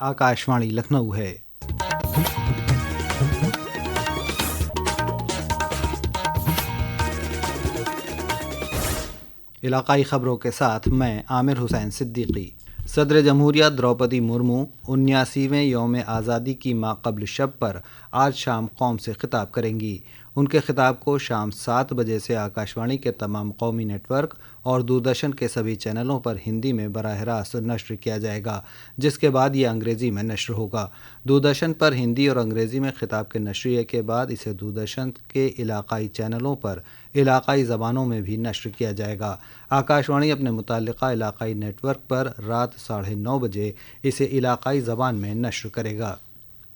आकाशवाणी लखनऊ है। इलाकाई खबरों के साथ मैं आमिर हुसैन सिद्दीकी। सदर जमहूरिया द्रौपदी मुर्मू 79वें यौम आज़ादी की माक़बल शब पर आज शाम कौम से खिताब करेंगी। उनके खिताब को शाम 7 बजे से आकाशवाणी के तमाम कौमी नेटवर्क और दूरदर्शन के सभी चैनलों पर हिंदी में बराह रास्त नश्र किया जाएगा, जिसके बाद ये अंग्रेज़ी में नश्र होगा। दूरदर्शन पर हिंदी और अंग्रेज़ी में खिताब के नश्रिए के बाद इसे दूरदर्शन के इलाकाई चैनलों पर इलाकाई ज़बानों में भी नश्र किया जाएगा। आकाशवाणी अपने मुताल्लिक़ा इलाकाई नेटवर्क पर रात 9:30 बजे इसे इलाकाई ज़बान में नश्र करेगा।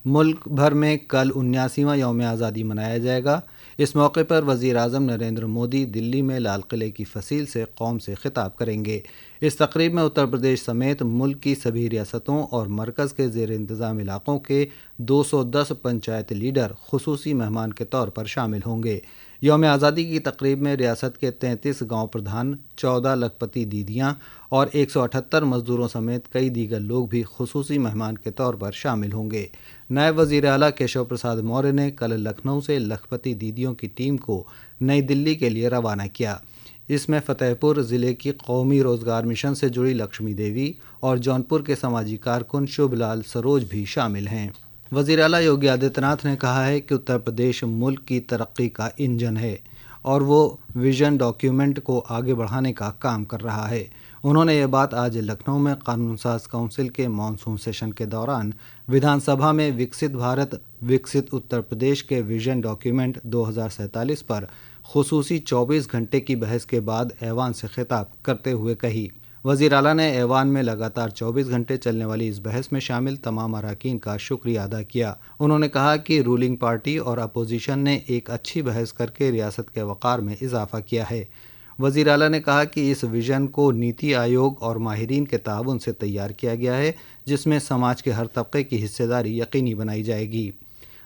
मुल्क भर में कल 79वां यौम आज़ादी मनाया जाएगा। इस मौके पर वज़ीर आज़म नरेंद्र मोदी दिल्ली में लाल किले की फसील से कौम से खिताब करेंगे। इस तकरीब में उत्तर प्रदेश समेत मुल्क की सभी रियासतों और मरकज़ के ज़ेर इंतज़ाम इलाक़ों के 210 पंचायत लीडर खुसूसी मेहमान के तौर पर शामिल होंगे। यौम आज़ादी की तकरीब में रियासत के 33 गाँव प्रधान, 14 लखपति दीदियाँ और 178 मज़दूरों समेत कई दीगर लोग भी खुसूसी मेहमान के तौर पर शामिल होंगे। नायब वज़ीर आला केशव प्रसाद मौर्य ने कल लखनऊ से लखपति दीदियों की टीम को नई दिल्ली के लिए रवाना किया। इसमें फ़तेहपुर ज़िले की कौमी रोज़गार मिशन से जुड़ी लक्ष्मी देवी और जौनपुर के समाजी कारकुन शुभलाल सरोज भी शामिल हैं। वज़ीर आला योगी आदित्यनाथ ने कहा है कि उत्तर प्रदेश मुल्क की तरक्की का इंजन है और वो विज़न डॉक्यूमेंट को आगे बढ़ाने का काम कर रहा है। उन्होंने ये बात आज लखनऊ में कानून साज काउंसिल के मानसून सेशन के दौरान विधानसभा में विकसित भारत विकसित उत्तर प्रदेश के विज़न डॉक्यूमेंट 2047 पर खुसूसी 24 घंटे की बहस के बाद ऐवान से खिताब करते हुए कही। वज़ीर आला ने ऐवान में लगातार 24 घंटे चलने वाली इस बहस में शामिल तमाम अराकीन का शुक्रिया अदा किया। उन्होंने कहा कि रूलिंग पार्टी और अपोजिशन ने एक अच्छी बहस करके रियासत के वक़ार में इजाफा किया है। वज़ीर आला ने कहा कि इस विज़न को नीति आयोग और माहिरीन के ताउन से तैयार किया गया है, जिसमें समाज के हर तबके की हिस्सेदारी यकीनी बनाई जाएगी।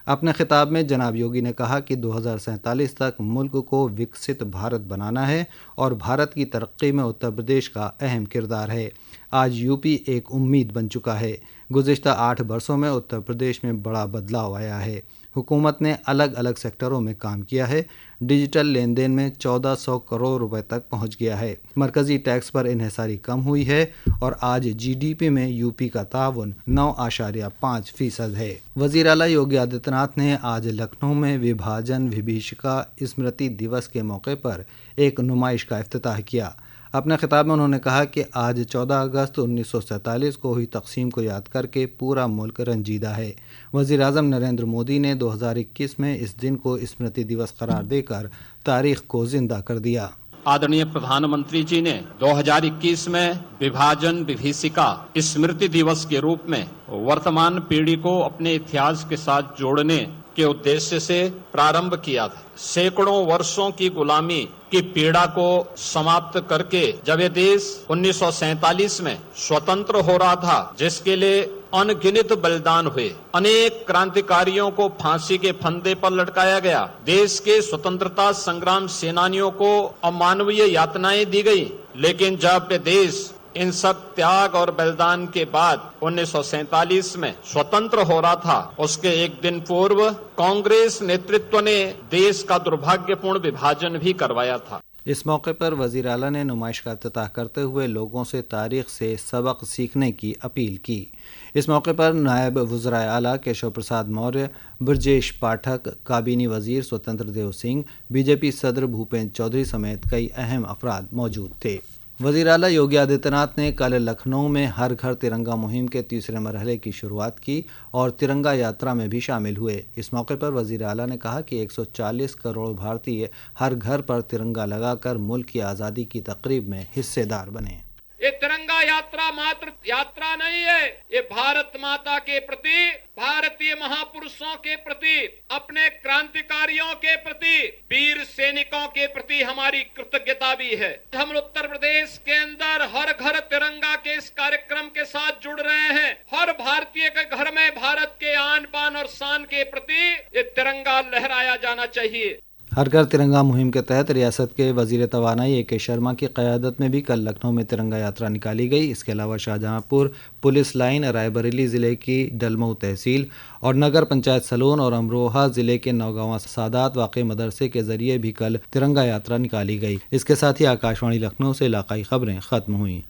अपने खिताब में जनाब योगी ने कहा कि 2047 तक मुल्क को विकसित भारत बनाना है और भारत की तरक्की में उत्तर प्रदेश का अहम किरदार है। आज यूपी एक उम्मीद बन चुका है। गुज़िश्ता 8 बरसों में उत्तर प्रदेश में बड़ा बदलाव आया है। हुकूमत ने अलग अलग सेक्टरों में काम किया है। डिजिटल लेन देन में 1400 करोड़ रुपए तक पहुंच गया है। मरकज़ी टैक्स पर इन्हिसारी कम हुई है और आज जीडीपी में यूपी का ताउन 9.5% है। वज़ीर आला योगी आदित्यनाथ ने आज लखनऊ में विभाजन विभीषिका स्मृति दिवस के मौके पर एक नुमाइश का इफ्तिताह किया। अपने खिताब में उन्होंने कहा कि आज 14 अगस्त 1947 को हुई तकसीम को याद करके पूरा मुल्क रंजीदा है। वज़ीर आज़म नरेंद्र मोदी ने 2021 में इस दिन को स्मृति दिवस करार देकर तारीख को जिंदा कर दिया। आदरणीय प्रधानमंत्री जी ने 2021 में विभाजन विभीषिका स्मृति दिवस के रूप में वर्तमान पीढ़ी को अपने इतिहास के साथ जोड़ने के उद्देश्य से प्रारंभ किया था। सैकड़ों वर्षों की गुलामी की पीड़ा को समाप्त करके जब ये देश 1947 में स्वतंत्र हो रहा था, जिसके लिए अनगिनत बलिदान हुए, अनेक क्रांतिकारियों को फांसी के फंदे पर लटकाया गया, देश के स्वतंत्रता संग्राम सेनानियों को अमानवीय यातनाएं दी गई, लेकिन जब ये देश इन सब त्याग और बलिदान के बाद 1947 में स्वतंत्र हो रहा था, उसके एक दिन पूर्व कांग्रेस नेतृत्व ने देश का दुर्भाग्यपूर्ण विभाजन भी करवाया था। इस मौके पर वज़ीर आला ने नुमाइश का इफ्तिताह करते हुए लोगों से तारीख से सबक सीखने की अपील की। इस मौके पर नायब वज़ीर आला केशव प्रसाद मौर्य, ब्रजेश पाठक, काबीनी वज़ीर स्वतंत्र देव सिंह, बीजेपी सदर भूपेंद्र चौधरी समेत कई अहम अफराद मौजूद थे। वज़ीर आला योगी आदित्यनाथ ने कल लखनऊ में हर घर तिरंगा मुहिम के तीसरे मरहले की शुरुआत की और तिरंगा यात्रा में भी शामिल हुए। इस मौके पर वज़ीर आला ने कहा कि 140 करोड़ भारतीय हर घर पर तिरंगा लगाकर मुल्क की आज़ादी की तक़रीब में हिस्सेदार बने। ये तिरंगा यात्रा मात्र यात्रा नहीं है, ये भारत माता के प्रति, भारतीय महापुरुषों के प्रति, अपने क्रांतिकारियों के प्रति, वीर सैनिकों के प्रति हमारी कृतज्ञता भी है। हम उत्तर प्रदेश के अंदर हर घर तिरंगा के इस कार्यक्रम के साथ जुड़ रहे हैं। हर भारतीय के घर में भारत के आन बान और शान के प्रति ये तिरंगा लहराया जाना चाहिए। ہر گھر ترنگا مہم کے تحت ریاست کے وزیر توانائی اے کے شرما کی قیادت میں بھی کل لکھنؤ میں ترنگا یاترا نکالی گئی۔ اس کے علاوہ شاہجہاں پور پولیس لائن، رائے بریلی ضلع کی ڈلمئو تحصیل اور نگر پنچایت سلون اور امروہہ ضلع کے نوگاواں سادات واقع مدرسے کے ذریعے بھی کل ترنگا یاترا نکالی گئی۔ اس کے ساتھ ہی آکاشوانی لکھنؤ سے علاقائی خبریں ختم ہوئیں۔